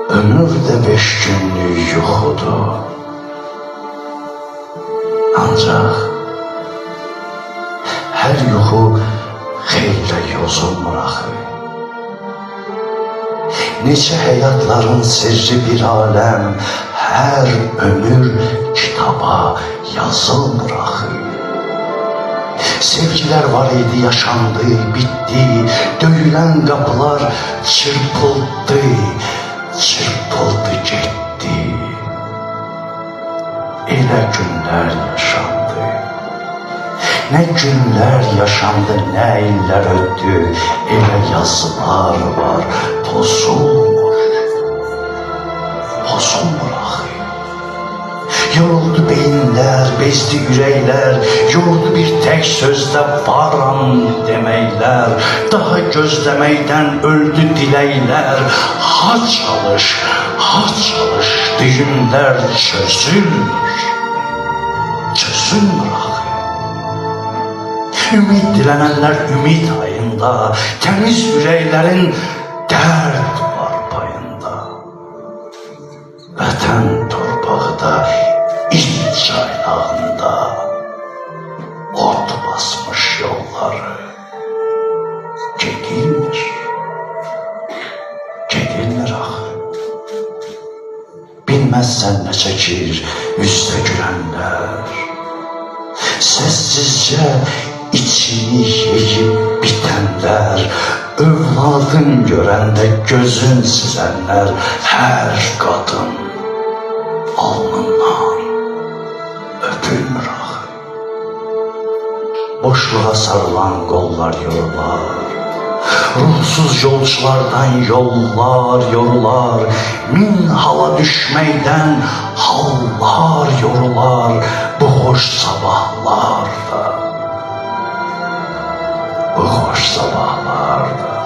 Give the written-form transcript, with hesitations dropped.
Ömür de 5 günlük yuxudur. Ancaq hər yuxu xeylə yozulmur axı. Neçə həyatların sirri bir aləm, hər ömür kitaba yazılmır axı. Sevgiler var idi, yaşandı, bitti, döyülen kapılar çırpıldı, çırpıldı gitti. Elə günler yaşandı. Ne günler yaşandı, ne iller öttü, elə yazılar var, pozulmur, pozulmur axı. Yoruldu beyinler, bezdi ürəklər, yoruldu bir tek sözde varam deməklər, daha gözlemeyden öldü diləklər, ha çalış, düğümlər çözülmür, çözülmür axı. Ümid dilənənlər ümid ayında, temiz ürəklərin dərd var payında. Vətən torpağıda, İç çaylağında ot basmış yolları gedirmir, gedirmir axı. Bilməzsən nə çəkir üstə gülənlər, səssizcə içini yeyib bitənlər, övladın görəndə gözün süzənlər, hər qadın alnından öpülmür axı. Boşluğa sarılan qollar yorular, ruhsuz yolculardan yollar yorular, min hala düşməkdən hallar yorular bu hoş sabahlarda, bu hoş sabahlarda.